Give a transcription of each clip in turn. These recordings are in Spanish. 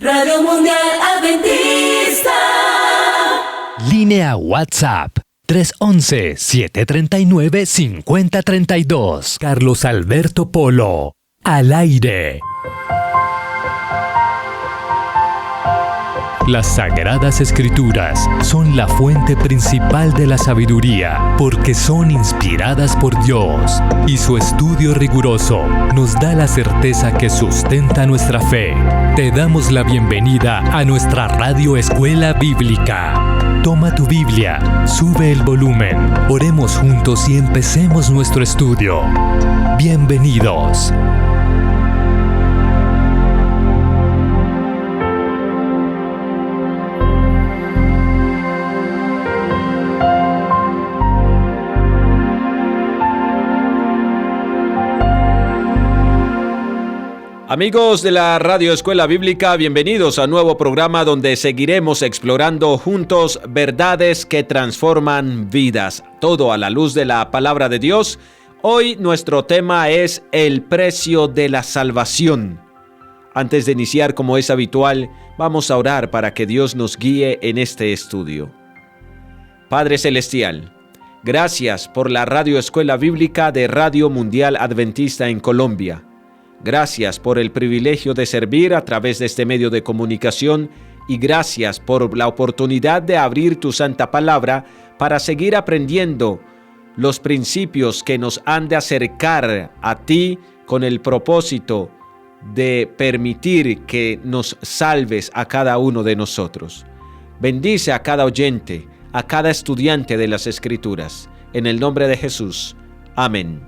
Radio Mundial Adventista. Línea WhatsApp 311-739-5032. Carlos Alberto Polo. Al aire. Las Sagradas Escrituras son la fuente principal de la sabiduría, porque son inspiradas por Dios, y su estudio riguroso nos da la certeza que sustenta nuestra fe. Te damos la bienvenida a nuestra Radio Escuela Bíblica. Toma tu Biblia, sube el volumen, oremos juntos y empecemos nuestro estudio. Bienvenidos. Amigos de la Radio Escuela Bíblica, bienvenidos a un nuevo programa donde seguiremos explorando juntos verdades que transforman vidas. Todo a la luz de la palabra de Dios. Hoy nuestro tema es el precio de la salvación. Antes de iniciar, como es habitual, vamos a orar para que Dios nos guíe en este estudio. Padre Celestial, gracias por la Radio Escuela Bíblica de Radio Mundial Adventista en Colombia. Gracias por el privilegio de servir a través de este medio de comunicación y gracias por la oportunidad de abrir tu santa palabra para seguir aprendiendo los principios que nos han de acercar a ti con el propósito de permitir que nos salves a cada uno de nosotros. Bendice a cada oyente, a cada estudiante de las Escrituras. En el nombre de Jesús. Amén.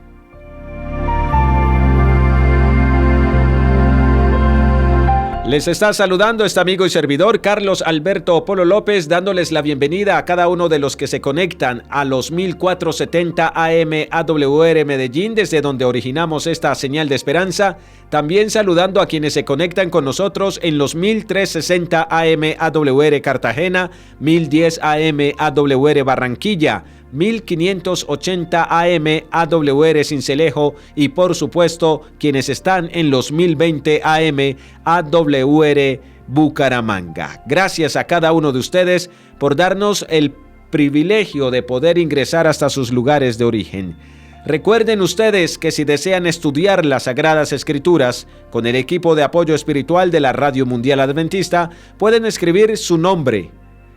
Les está saludando este amigo y servidor Carlos Alberto Polo López, dándoles la bienvenida a cada uno de los que se conectan a los 1470 AM AWR Medellín, desde donde originamos esta señal de esperanza. También saludando a quienes se conectan con nosotros en los 1360 AM AWR Cartagena, 1010 AM AWR Barranquilla, 1580 AM AWR Sincelejo y por supuesto quienes están en los 1020 AM AWR Bucaramanga. Gracias a cada uno de ustedes por darnos el privilegio de poder ingresar hasta sus lugares de origen. Recuerden ustedes que si desean estudiar las Sagradas Escrituras con el equipo de apoyo espiritual de la Radio Mundial Adventista, pueden escribir su nombre,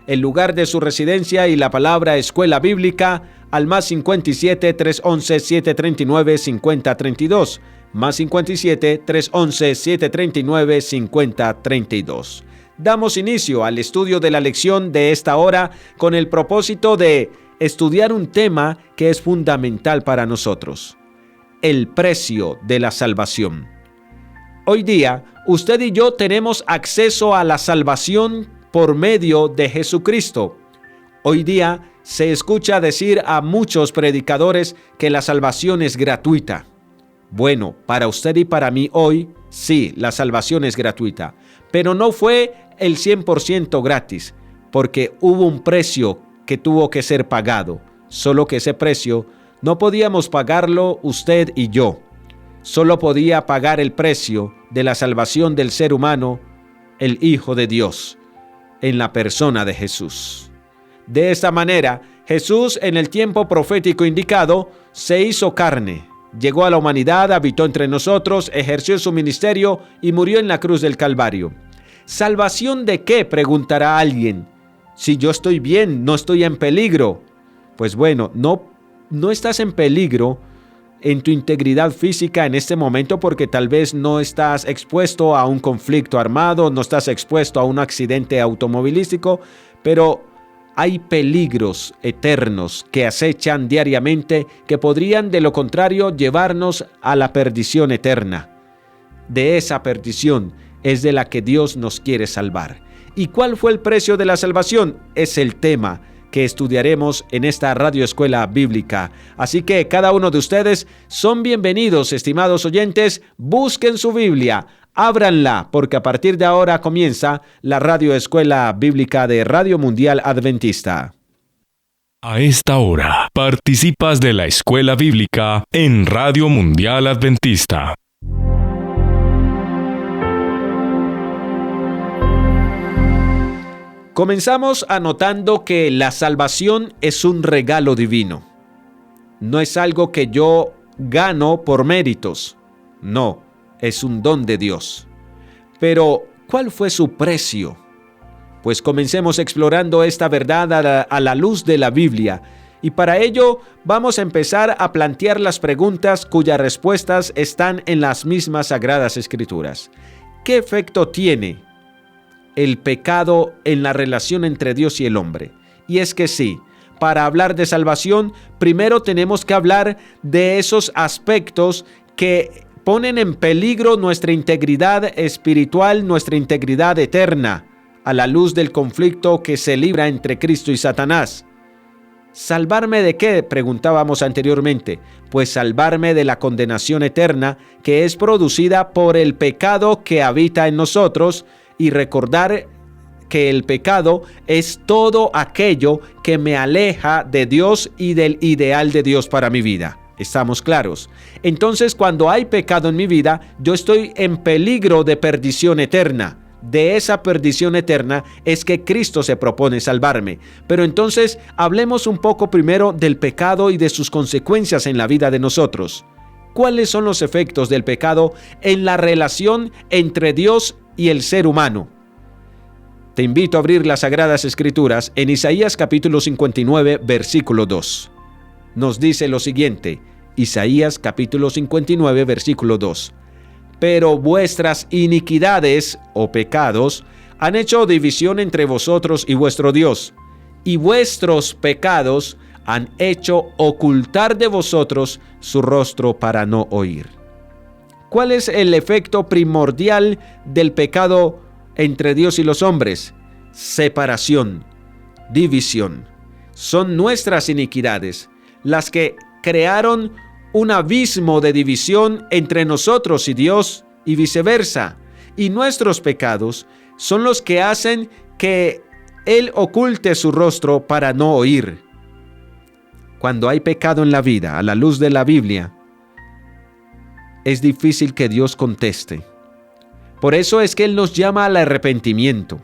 el lugar de su residencia y la palabra Escuela Bíblica al más 57 311 739 5032, más 57 311 739 5032. Damos inicio al estudio de la lección de esta hora con el propósito de estudiar un tema que es fundamental para nosotros: el precio de la salvación. Hoy día, usted y yo tenemos acceso a la salvación por medio de Jesucristo. Hoy día se escucha decir a muchos predicadores que la salvación es gratuita. Bueno, para usted y para mí hoy, sí, la salvación es gratuita, pero no fue el 100% gratis, porque hubo un precio que tuvo que ser pagado, solo que ese precio no podíamos pagarlo usted y yo. Solo podía pagar el precio de la salvación del ser humano, el Hijo de Dios, en la persona de Jesús. De esta manera, Jesús, en el tiempo profético indicado, se hizo carne, llegó a la humanidad, habitó entre nosotros, ejerció su ministerio y murió en la cruz del Calvario. ¿Salvación de qué?, preguntará alguien. Si yo estoy bien, no estoy en peligro. Pues bueno, no estás en peligro en tu integridad física en este momento, porque tal vez no estás expuesto a un conflicto armado, no estás expuesto a un accidente automovilístico, pero hay peligros eternos que acechan diariamente que podrían de lo contrario llevarnos a la perdición eterna. De esa perdición es de la que Dios nos quiere salvar. ¿Y cuál fue el precio de la salvación? Es el tema que estudiaremos en esta Radio Escuela Bíblica. Así que cada uno de ustedes son bienvenidos, estimados oyentes. Busquen su Biblia, ábranla, porque a partir de ahora comienza la Radio Escuela Bíblica de Radio Mundial Adventista. A esta hora, participas de la Escuela Bíblica en Radio Mundial Adventista. Comenzamos anotando que la salvación es un regalo divino. No es algo que yo gano por méritos. No, es un don de Dios. Pero, ¿cuál fue su precio? Pues comencemos explorando esta verdad a la luz de la Biblia. Y para ello vamos a empezar a plantear las preguntas cuyas respuestas están en las mismas Sagradas Escrituras. ¿Qué efecto tiene el pecado en la relación entre Dios y el hombre? Y es que sí, para hablar de salvación, primero tenemos que hablar de esos aspectos que ponen en peligro nuestra integridad espiritual, nuestra integridad eterna, a la luz del conflicto que se libra entre Cristo y Satanás. ¿Salvarme de qué?, preguntábamos anteriormente. Pues salvarme de la condenación eterna que es producida por el pecado que habita en nosotros, y recordar que el pecado es todo aquello que me aleja de Dios y del ideal de Dios para mi vida. ¿Estamos claros? Entonces, cuando hay pecado en mi vida, yo estoy en peligro de perdición eterna. De esa perdición eterna es que Cristo se propone salvarme. Pero entonces, hablemos un poco primero del pecado y de sus consecuencias en la vida de nosotros. ¿Cuáles son los efectos del pecado en la relación entre Dios y el ser humano? Te invito a abrir las Sagradas Escrituras en Isaías capítulo 59, versículo 2. Nos dice lo siguiente, Isaías capítulo 59, versículo 2. Pero vuestras iniquidades o pecados han hecho división entre vosotros y vuestro Dios, y vuestros pecados han hecho ocultar de vosotros su rostro para no oír. ¿Cuál es el efecto primordial del pecado entre Dios y los hombres? Separación, división. Son nuestras iniquidades las que crearon un abismo de división entre nosotros y Dios y viceversa. Y nuestros pecados son los que hacen que Él oculte su rostro para no oír. Cuando hay pecado en la vida, a la luz de la Biblia, es difícil que Dios conteste. Por eso es que Él nos llama al arrepentimiento.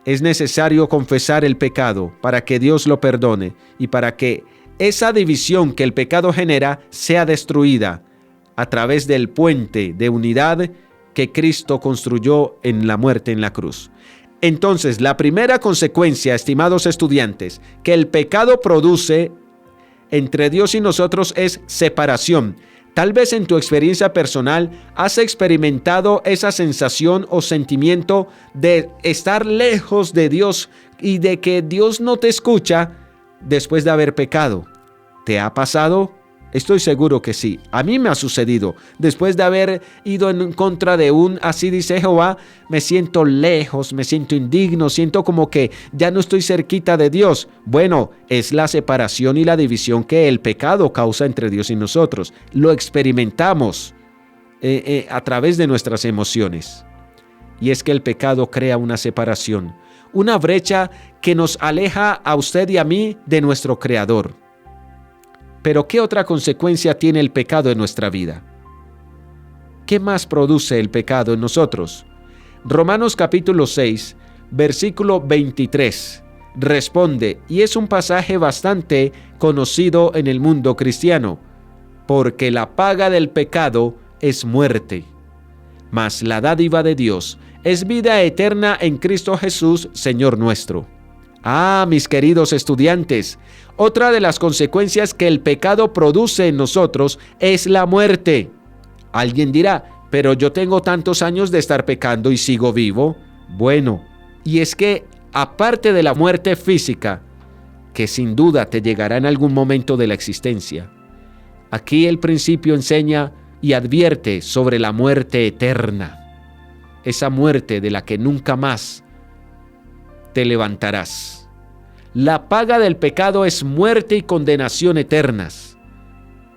Es necesario confesar el pecado para que Dios lo perdone y para que esa división que el pecado genera sea destruida a través del puente de unidad que Cristo construyó en la muerte en la cruz. Entonces, la primera consecuencia, estimados estudiantes, que el pecado produce entre Dios y nosotros es separación. Tal vez en tu experiencia personal has experimentado esa sensación o sentimiento de estar lejos de Dios y de que Dios no te escucha después de haber pecado. ¿Te ha pasado? Estoy seguro que sí. A mí me ha sucedido. Después de haber ido en contra de así dice Jehová, me siento lejos, me siento indigno, siento como que ya no estoy cerquita de Dios. Bueno, es la separación y la división que el pecado causa entre Dios y nosotros. Lo experimentamos a través de nuestras emociones. Y es que el pecado crea una separación, una brecha que nos aleja a usted y a mí de nuestro Creador. Pero ¿qué otra consecuencia tiene el pecado en nuestra vida? ¿Qué más produce el pecado en nosotros? Romanos capítulo 6, versículo 23, responde, y es un pasaje bastante conocido en el mundo cristiano, porque la paga del pecado es muerte, mas la dádiva de Dios es vida eterna en Cristo Jesús, Señor nuestro. Ah, mis queridos estudiantes, otra de las consecuencias que el pecado produce en nosotros es la muerte. Alguien dirá, pero yo tengo tantos años de estar pecando y sigo vivo. Bueno, y es que aparte de la muerte física, que sin duda te llegará en algún momento de la existencia, aquí el principio enseña y advierte sobre la muerte eterna, esa muerte de la que nunca más te levantarás. La paga del pecado es muerte y condenación eternas.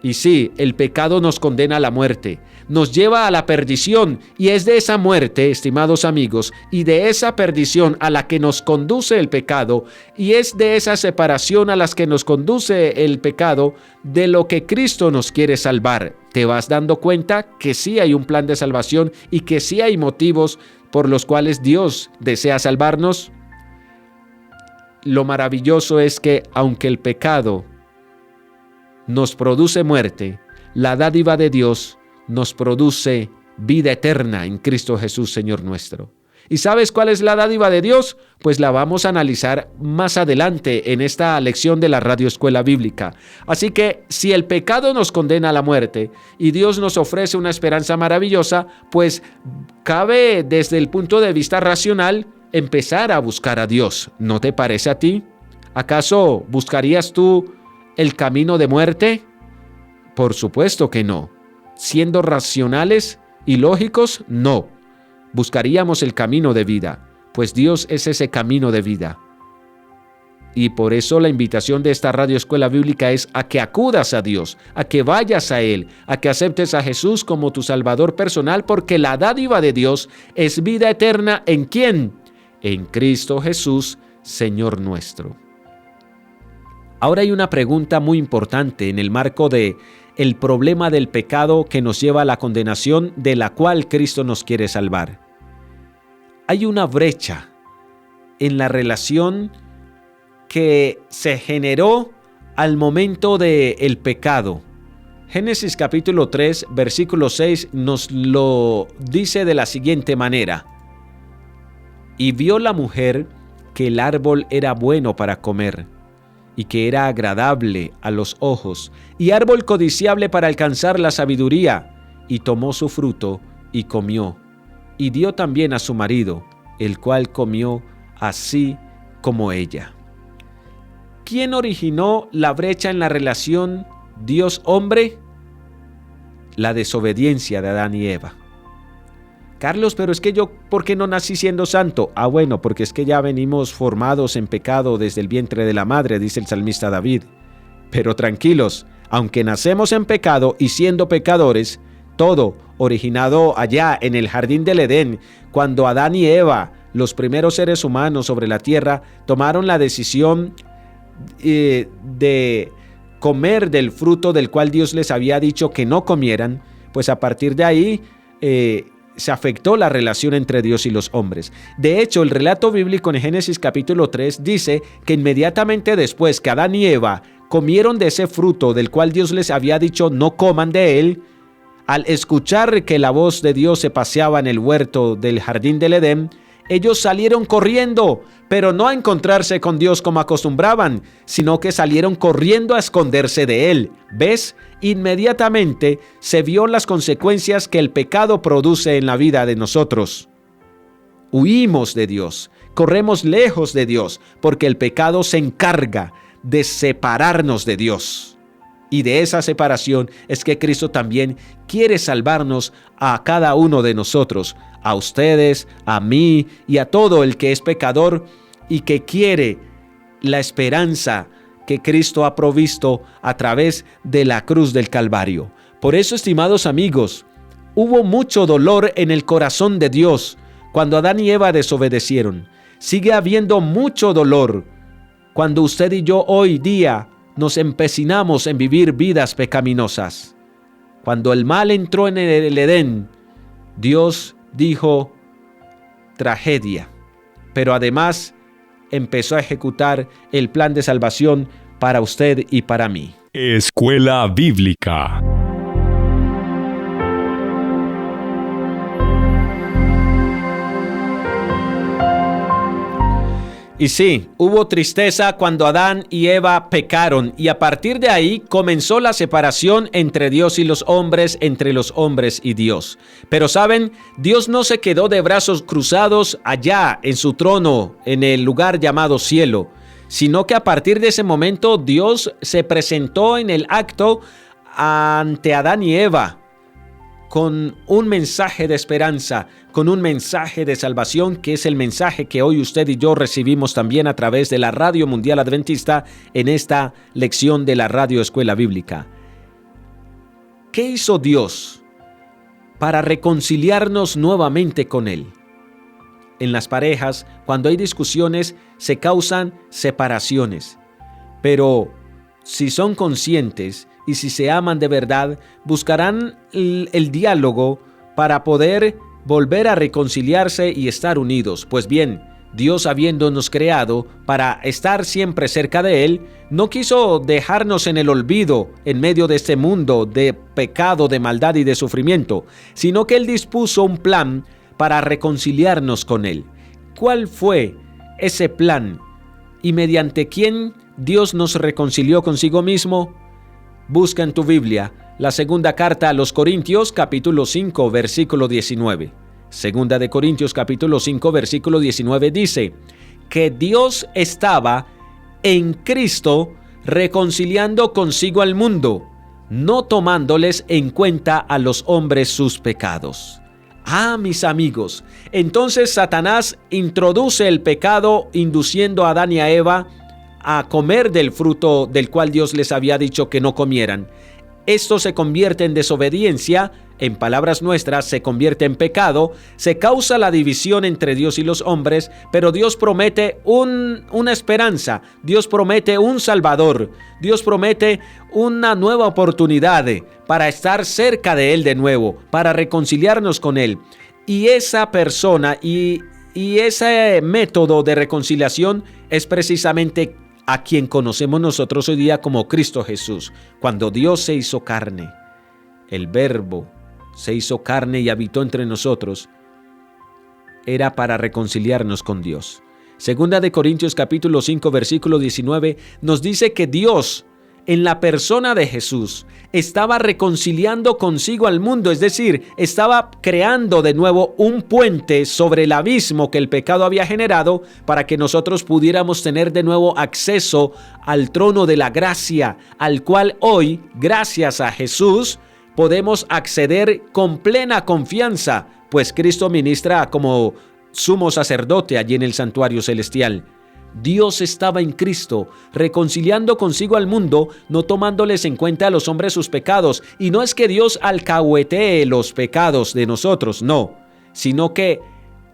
Y sí, el pecado nos condena a la muerte, nos lleva a la perdición, y es de esa muerte, estimados amigos, y de esa perdición a la que nos conduce el pecado, y es de esa separación a las que nos conduce el pecado, de lo que Cristo nos quiere salvar. ¿Te vas dando cuenta que sí hay un plan de salvación y que sí hay motivos por los cuales Dios desea salvarnos? lo maravilloso es que aunque el pecado nos produce muerte, la dádiva de Dios nos produce vida eterna en Cristo Jesús, Señor nuestro. ¿Y sabes cuál es la dádiva de Dios? Pues la vamos a analizar más adelante en esta lección de la Radio Escuela Bíblica. Así que si el pecado nos condena a la muerte y Dios nos ofrece una esperanza maravillosa, pues cabe desde el punto de vista racional empezar a buscar a Dios. ¿No te parece a ti? ¿Acaso buscarías tú el camino de muerte? Por supuesto que no. Siendo racionales y lógicos, no. Buscaríamos el camino de vida, pues Dios es ese camino de vida. Y por eso la invitación de esta Radio Escuela Bíblica es a que acudas a Dios, a que vayas a Él, a que aceptes a Jesús como tu Salvador personal, porque la dádiva de Dios es vida eterna. ¿En quién? En Cristo Jesús, Señor nuestro. Ahora hay una pregunta muy importante en el marco de el problema del pecado que nos lleva a la condenación, de la cual Cristo nos quiere salvar. Hay una brecha en la relación que se generó al momento del pecado. Génesis capítulo 3, versículo 6 nos lo dice de la siguiente manera: y vio la mujer que el árbol era bueno para comer, y que era agradable a los ojos, y árbol codiciable para alcanzar la sabiduría, y tomó su fruto y comió, y dio también a su marido, el cual comió así como ella. ¿Quién originó la brecha en la relación Dios-hombre? La desobediencia de Adán y Eva. Carlos, pero es que yo, ¿por qué no nací siendo santo? Bueno, porque es que ya venimos formados en pecado desde el vientre de la madre, dice el salmista David. Pero tranquilos, aunque nacemos en pecado y siendo pecadores, todo originado allá en el jardín del Edén, cuando Adán y Eva, los primeros seres humanos sobre la tierra, tomaron la decisión de comer del fruto del cual Dios les había dicho que no comieran, pues a partir de ahí se afectó la relación entre Dios y los hombres. De hecho, el relato bíblico en Génesis capítulo 3 dice que inmediatamente después que Adán y Eva comieron de ese fruto del cual Dios les había dicho no coman de él, al escuchar que la voz de Dios se paseaba en el huerto del jardín del Edén, ellos salieron corriendo, pero no a encontrarse con Dios como acostumbraban, sino que salieron corriendo a esconderse de Él. ¿Ves? Inmediatamente se vio las consecuencias que el pecado produce en la vida de nosotros. Huimos de Dios, corremos lejos de Dios, porque el pecado se encarga de separarnos de Dios. Y de esa separación es que Cristo también quiere salvarnos a cada uno de nosotros, a ustedes, a mí y a todo el que es pecador y que quiere la esperanza que Cristo ha provisto a través de la cruz del Calvario. Por eso, estimados amigos, hubo mucho dolor en el corazón de Dios cuando Adán y Eva desobedecieron. Sigue habiendo mucho dolor cuando usted y yo hoy día nos empecinamos en vivir vidas pecaminosas. Cuando el mal entró en el Edén, Dios dijo tragedia, pero además empezó a ejecutar el plan de salvación para usted y para mí. Escuela Bíblica. Y sí, hubo tristeza cuando Adán y Eva pecaron, y a partir de ahí comenzó la separación entre Dios y los hombres, entre los hombres y Dios. Pero saben, Dios no se quedó de brazos cruzados allá en su trono, en el lugar llamado cielo, sino que a partir de ese momento Dios se presentó en el acto ante Adán y Eva, con un mensaje de esperanza, con un mensaje de salvación, que es el mensaje que hoy usted y yo recibimos también a través de la Radio Mundial Adventista en esta lección de la Radio Escuela Bíblica. ¿Qué hizo Dios para reconciliarnos nuevamente con Él? En las parejas, cuando hay discusiones, se causan separaciones, pero si son conscientes y si se aman de verdad, buscarán el diálogo para poder volver a reconciliarse y estar unidos. Pues bien, Dios, habiéndonos creado para estar siempre cerca de Él, no quiso dejarnos en el olvido en medio de este mundo de pecado, de maldad y de sufrimiento, sino que Él dispuso un plan para reconciliarnos con Él. ¿Cuál fue ese plan? ¿Y mediante quién Dios nos reconcilió consigo mismo? Busca en tu Biblia la segunda carta a los Corintios, capítulo 5, versículo 19. Segunda de Corintios, capítulo 5, versículo 19 dice que Dios estaba en Cristo reconciliando consigo al mundo, no tomándoles en cuenta a los hombres sus pecados. Ah, mis amigos, entonces Satanás introduce el pecado induciendo a Adán y a Eva a comer del fruto del cual Dios les había dicho que no comieran. Esto se convierte en desobediencia, en palabras nuestras, se convierte en pecado, se causa la división entre Dios y los hombres, pero Dios promete una esperanza, Dios promete un Salvador, Dios promete una nueva oportunidad para estar cerca de Él de nuevo, para reconciliarnos con Él. Y esa persona y ese método de reconciliación es precisamente a quien conocemos nosotros hoy día como Cristo Jesús. Cuando Dios se hizo carne, el Verbo se hizo carne y habitó entre nosotros, era para reconciliarnos con Dios. Segunda de Corintios capítulo 5 versículo 19 nos dice que Dios, en la persona de Jesús, estaba reconciliando consigo al mundo, es decir, estaba creando de nuevo un puente sobre el abismo que el pecado había generado para que nosotros pudiéramos tener de nuevo acceso al trono de la gracia, al cual hoy, gracias a Jesús, podemos acceder con plena confianza, pues Cristo ministra como sumo sacerdote allí en el santuario celestial. Dios estaba en Cristo, reconciliando consigo al mundo, no tomándoles en cuenta a los hombres sus pecados. Y no es que Dios alcahuetee los pecados de nosotros, no, sino que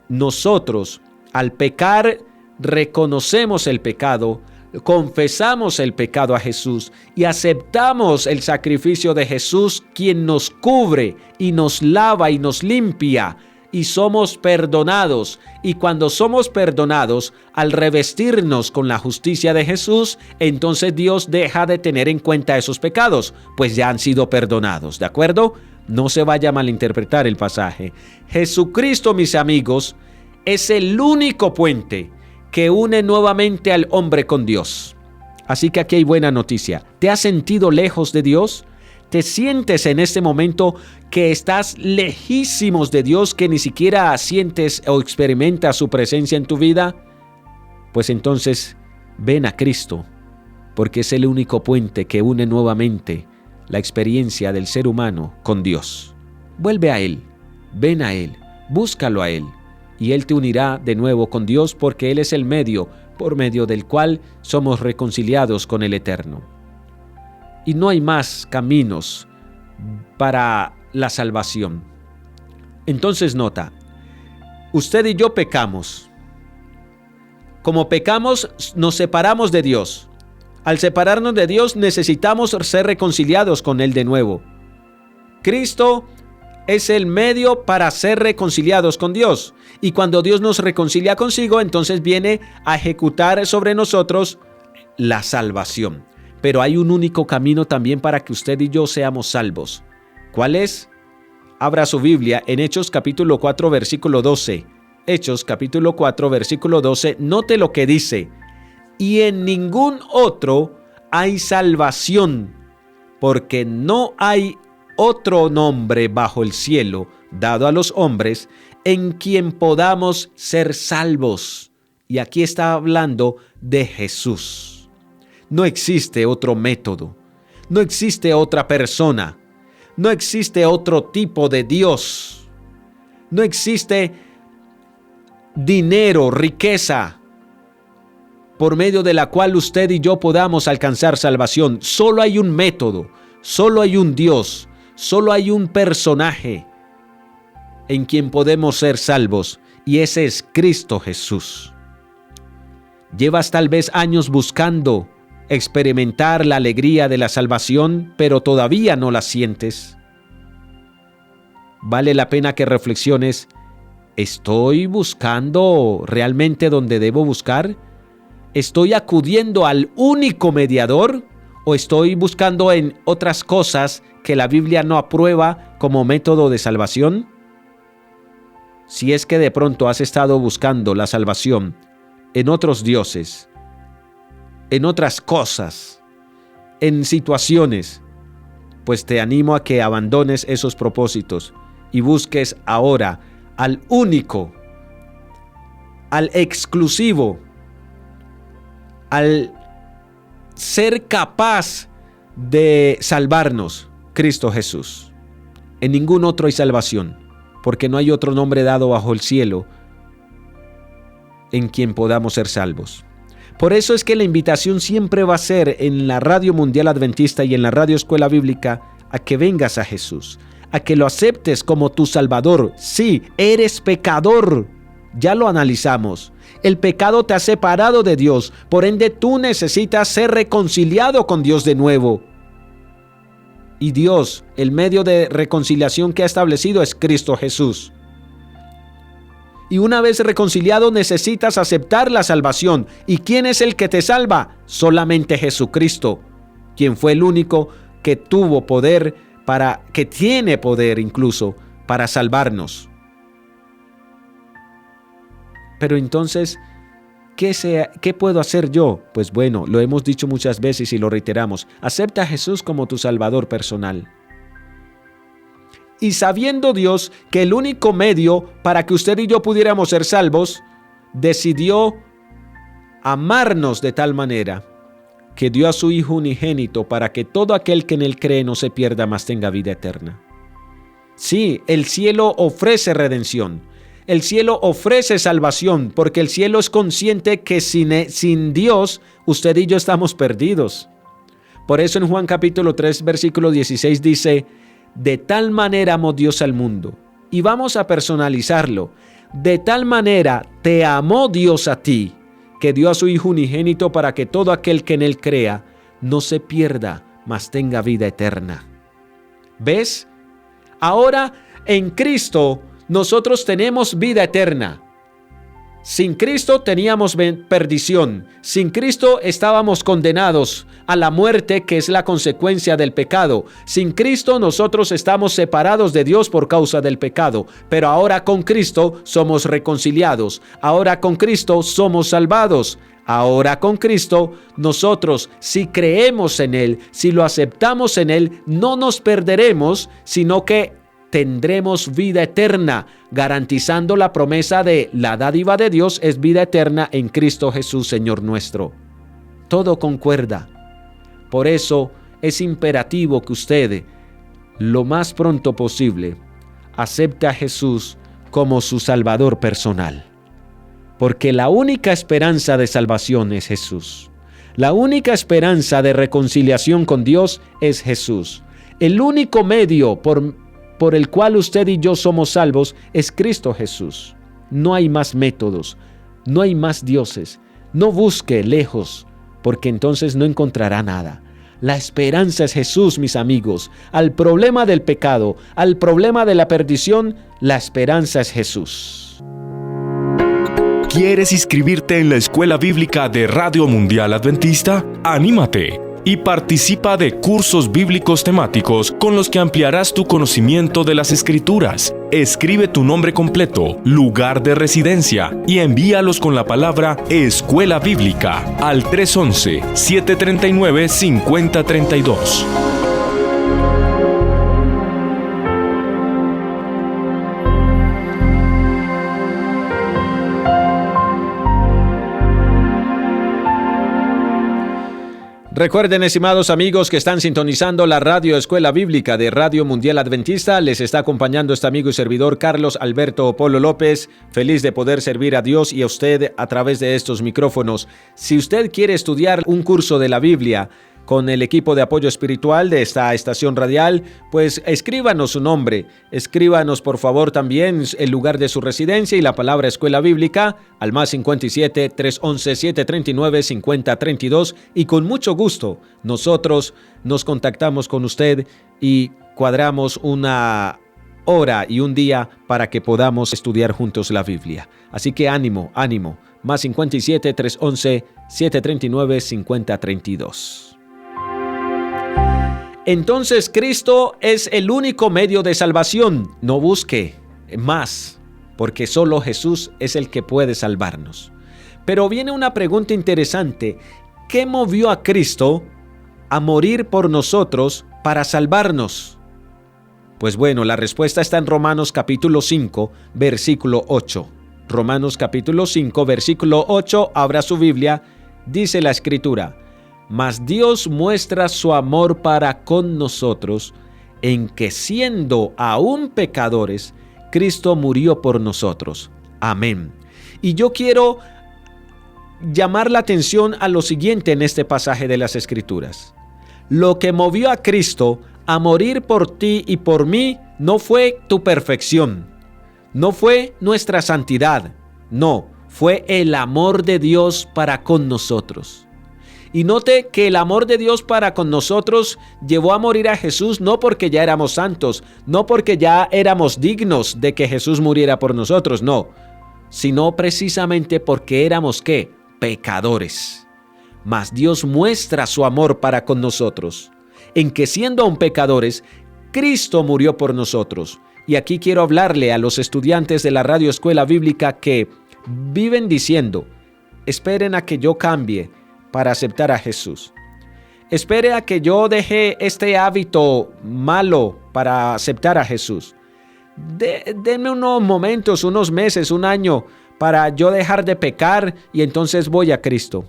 nosotros, al pecar, reconocemos el pecado, confesamos el pecado a Jesús y aceptamos el sacrificio de Jesús, quien nos cubre y nos lava y nos limpia. Y somos perdonados. Y cuando somos perdonados, al revestirnos con la justicia de Jesús, entonces Dios deja de tener en cuenta esos pecados, pues ya han sido perdonados, ¿de acuerdo? No se vaya a malinterpretar el pasaje. Jesucristo, mis amigos, es el único puente que une nuevamente al hombre con Dios. Así que aquí hay buena noticia. ¿Te has sentido lejos de Dios? ¿Te sientes en este momento que estás lejísimos de Dios, que ni siquiera sientes o experimentas su presencia en tu vida? Pues entonces ven a Cristo, porque es el único puente que une nuevamente la experiencia del ser humano con Dios. Vuelve a Él, ven a Él, búscalo a Él, y Él te unirá de nuevo con Dios, porque Él es el medio por medio del cual somos reconciliados con el Eterno. Y no hay más caminos para la salvación. Entonces nota, usted y yo pecamos. Como pecamos, nos separamos de Dios. Al separarnos de Dios, necesitamos ser reconciliados con Él de nuevo. Cristo es el medio para ser reconciliados con Dios. Y cuando Dios nos reconcilia consigo, entonces viene a ejecutar sobre nosotros la salvación. Pero hay un único camino también para que usted y yo seamos salvos. ¿Cuál es? Abra su Biblia en Hechos capítulo 4 versículo 12. Hechos capítulo 4 versículo 12. Note lo que dice. Y en ningún otro hay salvación, porque no hay otro nombre bajo el cielo dado a los hombres en quien podamos ser salvos. Y aquí está hablando de Jesús. No existe otro método, no existe otra persona, no existe otro tipo de Dios, no existe dinero, riqueza, por medio de la cual usted y yo podamos alcanzar salvación. Solo hay un método, solo hay un Dios, solo hay un personaje en quien podemos ser salvos, y ese es Cristo Jesús. Llevas tal vez años buscando experimentar la alegría de la salvación, pero todavía no la sientes. Vale la pena que reflexiones ¿estoy buscando realmente donde debo buscar? ¿Estoy acudiendo al único mediador o estoy buscando en otras cosas que la Biblia no aprueba como método de salvación? Si es que de pronto has estado buscando la salvación en otros dioses, en otras cosas, en situaciones, pues te animo a que abandones esos propósitos y busques ahora al único, al exclusivo, al ser capaz de salvarnos, Cristo Jesús. En ningún otro hay salvación, porque no hay otro nombre dado bajo el cielo en quien podamos ser salvos. Por eso es que la invitación siempre va a ser en la Radio Mundial Adventista y en la Radio Escuela Bíblica a que vengas a Jesús, a que lo aceptes como tu Salvador. Sí, eres pecador, ya lo analizamos. El pecado te ha separado de Dios, por ende tú necesitas ser reconciliado con Dios de nuevo. Y Dios, el medio de reconciliación que ha establecido es Cristo Jesús. Y una vez reconciliado necesitas aceptar la salvación. ¿Y quién es el que te salva? Solamente Jesucristo, quien fue el único que tuvo poder que tiene poder incluso para salvarnos. Pero entonces, ¿qué puedo hacer yo? Pues bueno, lo hemos dicho muchas veces y lo reiteramos. Acepta a Jesús como tu Salvador personal. Y sabiendo Dios que el único medio para que usted y yo pudiéramos ser salvos, decidió amarnos de tal manera que dio a su Hijo unigénito para que todo aquel que en él cree no se pierda, mas tenga vida eterna. Sí, el cielo ofrece redención. El cielo ofrece salvación, porque el cielo es consciente que sin Dios, usted y yo estamos perdidos. Por eso en Juan capítulo 3, versículo 16 dice: de tal manera amó Dios al mundo. Y vamos a personalizarlo. De tal manera te amó Dios a ti, que dio a su Hijo unigénito para que todo aquel que en él crea no se pierda, mas tenga vida eterna. ¿Ves? Ahora en Cristo nosotros tenemos vida eterna. Sin Cristo teníamos perdición. Sin Cristo estábamos condenados a la muerte, que es la consecuencia del pecado. Sin Cristo nosotros estamos separados de Dios por causa del pecado. Pero ahora con Cristo somos reconciliados. Ahora con Cristo somos salvados. Ahora con Cristo nosotros, si creemos en Él, si lo aceptamos en Él, no nos perderemos, sino que tendremos vida eterna, garantizando la promesa de la dádiva de Dios es vida eterna en Cristo Jesús, Señor nuestro. Todo concuerda. Por eso es imperativo que usted, lo más pronto posible, acepte a Jesús como su Salvador personal. Porque la única esperanza de salvación es Jesús. La única esperanza de reconciliación con Dios es Jesús. El único medio por el cual usted y yo somos salvos es Cristo Jesús. No hay más métodos, no hay más dioses. No busque lejos, porque entonces no encontrará nada. La esperanza es Jesús, mis amigos. Al problema del pecado, al problema de la perdición, la esperanza es Jesús. ¿Quieres inscribirte en la Escuela Bíblica de Radio Mundial Adventista? ¡Anímate! Y participa de cursos bíblicos temáticos con los que ampliarás tu conocimiento de las Escrituras. Escribe tu nombre completo, lugar de residencia y envíalos con la palabra Escuela Bíblica al 311-739-5032. Recuerden, estimados amigos, que están sintonizando la Radio Escuela Bíblica de Radio Mundial Adventista. Les está acompañando este amigo y servidor Carlos Alberto Polo López. Feliz de poder servir a Dios y a usted a través de estos micrófonos. Si usted quiere estudiar un curso de la Biblia con el equipo de apoyo espiritual de esta estación radial, pues escríbanos su nombre, escríbanos por favor también el lugar de su residencia y la palabra Escuela Bíblica al más 57-311-739-5032 y con mucho gusto nosotros nos contactamos con usted y cuadramos una hora y un día para que podamos estudiar juntos la Biblia. Así que ánimo, ánimo. Más 57 311 739 5032. Entonces Cristo es el único medio de salvación. No busque más, porque solo Jesús es el que puede salvarnos. Pero viene una pregunta interesante. ¿Qué movió a Cristo a morir por nosotros para salvarnos? Pues bueno, la respuesta está en Romanos capítulo 5, versículo 8. Romanos capítulo 5, versículo 8, abra su Biblia, dice la Escritura: mas Dios muestra su amor para con nosotros, en que siendo aún pecadores, Cristo murió por nosotros. Amén. Y yo quiero llamar la atención a lo siguiente en este pasaje de las Escrituras. Lo que movió a Cristo a morir por ti y por mí no fue tu perfección, no fue nuestra santidad, no, fue el amor de Dios para con nosotros. Y note que el amor de Dios para con nosotros llevó a morir a Jesús no porque ya éramos santos, no porque ya éramos dignos de que Jesús muriera por nosotros, no, sino precisamente porque éramos, ¿qué? Pecadores. Mas Dios muestra su amor para con nosotros, en que siendo aún pecadores, Cristo murió por nosotros. Y aquí quiero hablarle a los estudiantes de la Radio Escuela Bíblica que viven diciendo: esperen a que yo cambie para aceptar a Jesús. Espere a que yo deje este hábito malo para aceptar a Jesús. Denme unos momentos, unos meses, un año para yo dejar de pecar y entonces voy a Cristo.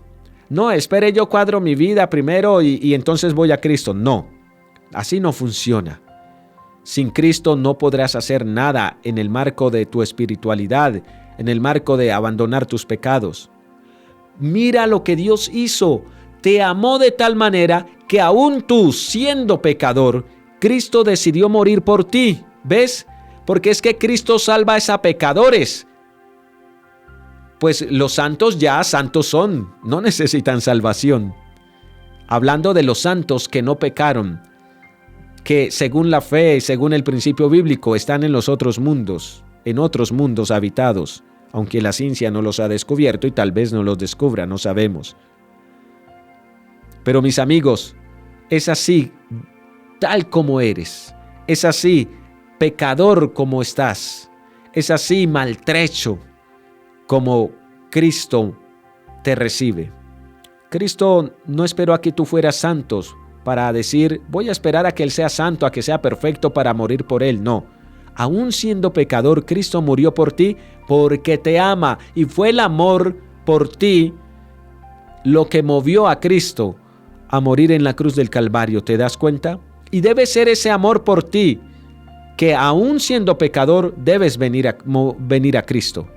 No, espere, yo cuadro mi vida primero y entonces voy a Cristo. No, así no funciona. Sin Cristo no podrás hacer nada en el marco de tu espiritualidad, en el marco de abandonar tus pecados. Mira lo que Dios hizo. Te amó de tal manera que aún tú, siendo pecador, Cristo decidió morir por ti. ¿Ves? Porque es que Cristo salva a pecadores. Pues los santos ya santos son, no necesitan salvación. Hablando de los santos que no pecaron, que según la fe, según el principio bíblico, están en los otros mundos, en otros mundos habitados, aunque la ciencia no los ha descubierto y tal vez no los descubra, no sabemos. Pero mis amigos, es así, tal como eres, es así, pecador como estás, es así, maltrecho, como Cristo te recibe. Cristo no esperó a que tú fueras santos para decir, voy a esperar a que Él sea santo, a que sea perfecto para morir por Él. No, aún siendo pecador, Cristo murió por ti porque te ama, y fue el amor por ti lo que movió a Cristo a morir en la cruz del Calvario. ¿Te das cuenta? Y debe ser ese amor por ti que aún siendo pecador debes venir a Cristo.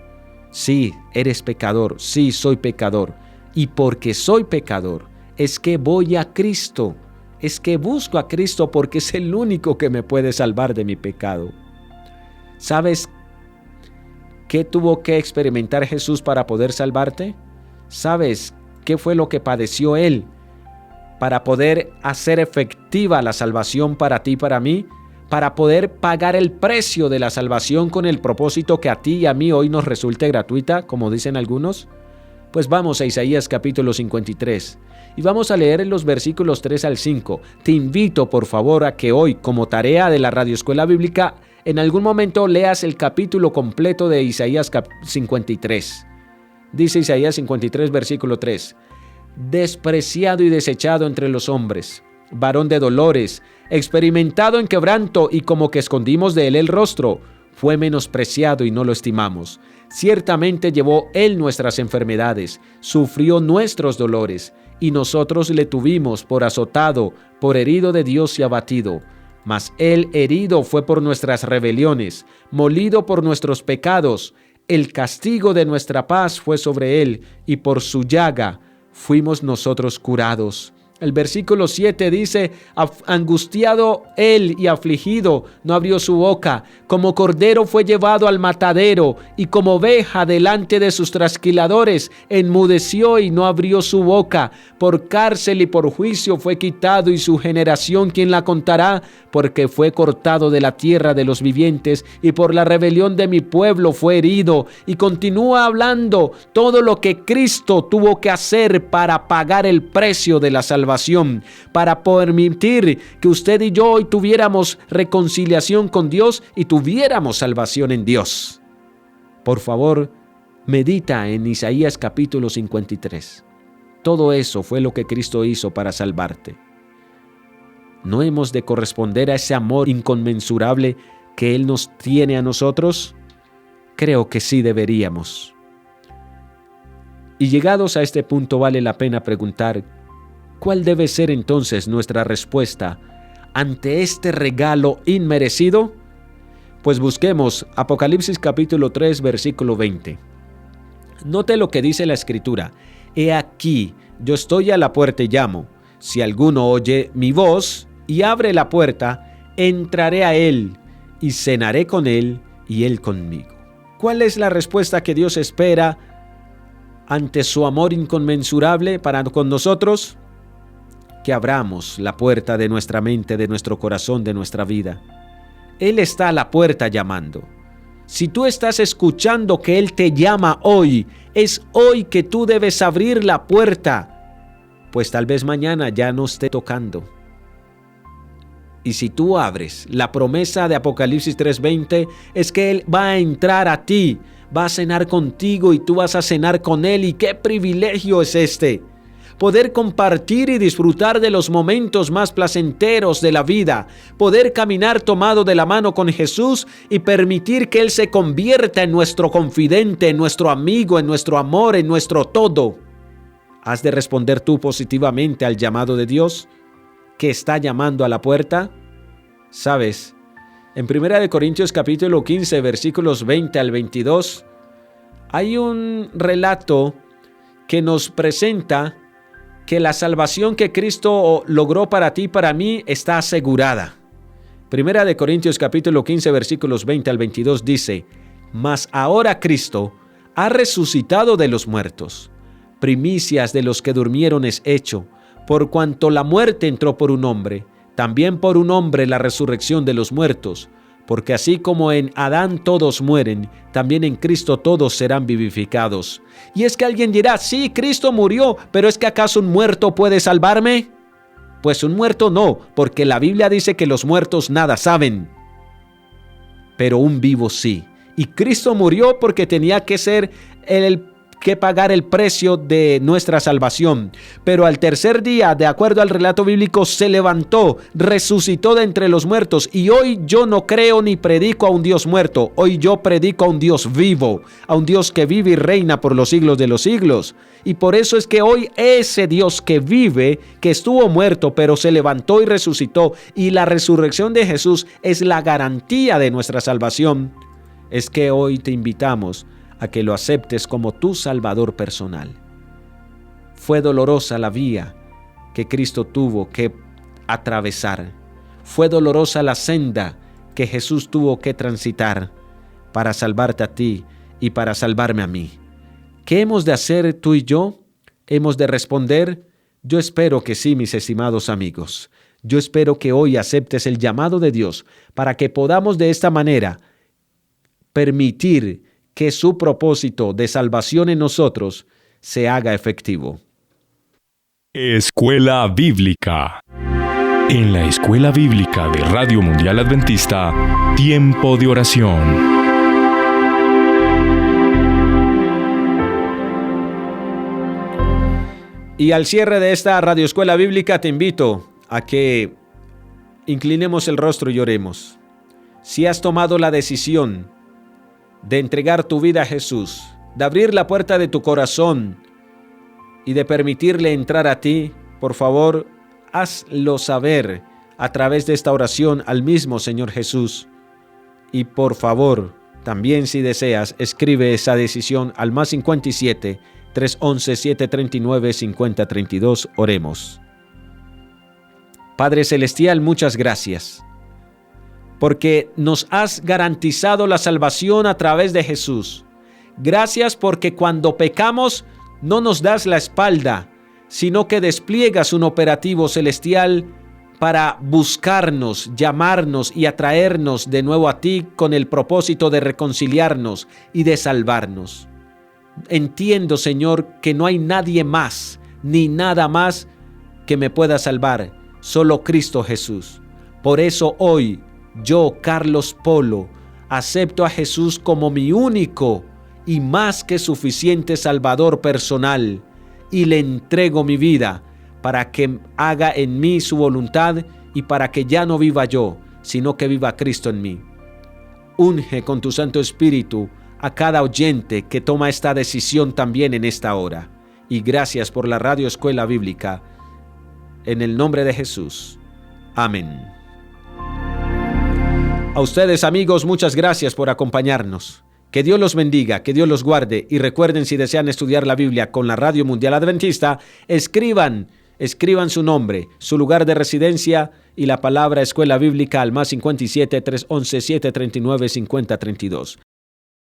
Sí, eres pecador, sí, soy pecador. Y porque soy pecador, es que voy a Cristo, es que busco a Cristo porque es el único que me puede salvar de mi pecado. ¿Sabes qué tuvo que experimentar Jesús para poder salvarte? ¿Sabes qué fue lo que padeció Él para poder hacer efectiva la salvación para ti y para mí? Para poder pagar el precio de la salvación con el propósito que a ti y a mí hoy nos resulte gratuita, como dicen algunos. Pues vamos a Isaías capítulo 53 y vamos a leer en los versículos 3 al 5. Te invito por favor a que hoy, como tarea de la Radio Escuela Bíblica, en algún momento leas el capítulo completo de Isaías 53. Dice Isaías 53 versículo 3: despreciado y desechado entre los hombres, varón de dolores, experimentado en quebranto, y como que escondimos de él el rostro, fue menospreciado y no lo estimamos. Ciertamente llevó él nuestras enfermedades, sufrió nuestros dolores, y nosotros le tuvimos por azotado, por herido de Dios y abatido. Mas él herido fue por nuestras rebeliones, molido por nuestros pecados. El castigo de nuestra paz fue sobre él, y por su llaga fuimos nosotros curados. El versículo 7 dice: angustiado él y afligido, no abrió su boca. Como cordero fue llevado al matadero, y como oveja delante de sus trasquiladores, enmudeció y no abrió su boca. Por cárcel y por juicio fue quitado, y su generación, ¿quién la contará? Porque fue cortado de la tierra de los vivientes, y por la rebelión de mi pueblo fue herido. Y continúa hablando todo lo que Cristo tuvo que hacer para pagar el precio de la salvación, para permitir que usted y yo hoy tuviéramos reconciliación con Dios y tuviéramos salvación en Dios. Por favor, medita en Isaías capítulo 53. Todo eso fue lo que Cristo hizo para salvarte. ¿No hemos de corresponder a ese amor inconmensurable que Él nos tiene a nosotros? Creo que sí deberíamos. Y llegados a este punto, vale la pena preguntar: ¿cuál debe ser entonces nuestra respuesta ante este regalo inmerecido? Pues busquemos Apocalipsis capítulo 3, versículo 20. Note lo que dice la Escritura: He aquí, yo estoy a la puerta y llamo. Si alguno oye mi voz y abre la puerta, entraré a él y cenaré con él y él conmigo. ¿Cuál es la respuesta que Dios espera ante su amor inconmensurable para con nosotros? Que abramos la puerta de nuestra mente, de nuestro corazón, de nuestra vida. Él está a la puerta llamando. Si tú estás escuchando que Él te llama hoy, es hoy que tú debes abrir la puerta, pues tal vez mañana ya no esté tocando. Y si tú abres, la promesa de Apocalipsis 3:20 es que Él va a entrar a ti, va a cenar contigo y tú vas a cenar con Él. ¿Y qué privilegio es este? Poder compartir y disfrutar de los momentos más placenteros de la vida, poder caminar tomado de la mano con Jesús y permitir que Él se convierta en nuestro confidente, en nuestro amigo, en nuestro amor, en nuestro todo. ¿Has de responder tú positivamente al llamado de Dios que está llamando a la puerta? ¿Sabes? En 1 Corintios capítulo 15, versículos 20 al 22, hay un relato que nos presenta que la salvación que Cristo logró para ti y para mí está asegurada. 1 Corintios capítulo 15, versículos 20 al 22 dice: Mas ahora Cristo ha resucitado de los muertos, primicias de los que durmieron es hecho, por cuanto la muerte entró por un hombre, también por un hombre la resurrección de los muertos, porque así como en Adán todos mueren, también en Cristo todos serán vivificados. Y es que alguien dirá: sí, Cristo murió, pero ¿es que acaso un muerto puede salvarme? Pues un muerto no, porque la Biblia dice que los muertos nada saben. Pero un vivo sí. Y Cristo murió porque tenía que ser que pagar el precio de nuestra salvación. Pero al tercer día, de acuerdo al relato bíblico, se levantó, resucitó de entre los muertos. Y hoy yo no creo ni predico a un Dios muerto. Hoy yo predico a un Dios vivo, a un Dios que vive y reina por los siglos de los siglos. Y por eso es que hoy ese Dios que vive, que estuvo muerto, pero se levantó y resucitó, y la resurrección de Jesús es la garantía de nuestra salvación, es que hoy te invitamos a que lo aceptes como tu Salvador personal. Fue dolorosa la vía que Cristo tuvo que atravesar. Fue dolorosa la senda que Jesús tuvo que transitar para salvarte a ti y para salvarme a mí. ¿Qué hemos de hacer tú y yo? ¿Hemos de responder? Yo espero que sí, mis estimados amigos. Yo espero que hoy aceptes el llamado de Dios para que podamos de esta manera permitir que su propósito de salvación en nosotros se haga efectivo. Escuela Bíblica. En la Escuela Bíblica de Radio Mundial Adventista, tiempo de oración. Y al cierre de esta radioescuela bíblica te invito a que inclinemos el rostro y oremos. Si has tomado la decisión de entregar tu vida a Jesús, de abrir la puerta de tu corazón y de permitirle entrar a ti, por favor, hazlo saber a través de esta oración al mismo Señor Jesús. Y por favor, también si deseas, escribe esa decisión al +57 311 739 5032. Oremos. Padre Celestial, muchas gracias, porque nos has garantizado la salvación a través de Jesús. Gracias porque cuando pecamos no nos das la espalda, sino que despliegas un operativo celestial para buscarnos, llamarnos y atraernos de nuevo a ti con el propósito de reconciliarnos y de salvarnos. Entiendo, Señor, que no hay nadie más ni nada más que me pueda salvar, solo Cristo Jesús. Por eso hoy yo, Carlos Polo, acepto a Jesús como mi único y más que suficiente Salvador personal y le entrego mi vida para que haga en mí su voluntad y para que ya no viva yo, sino que viva Cristo en mí. Unge con tu Santo Espíritu a cada oyente que toma esta decisión también en esta hora. Y gracias por la Radio Escuela Bíblica. En el nombre de Jesús. Amén. A ustedes, amigos, muchas gracias por acompañarnos. Que Dios los bendiga, que Dios los guarde. Y recuerden, si desean estudiar la Biblia con la Radio Mundial Adventista, escriban su nombre, su lugar de residencia y la palabra Escuela Bíblica al +57 311 739 5032.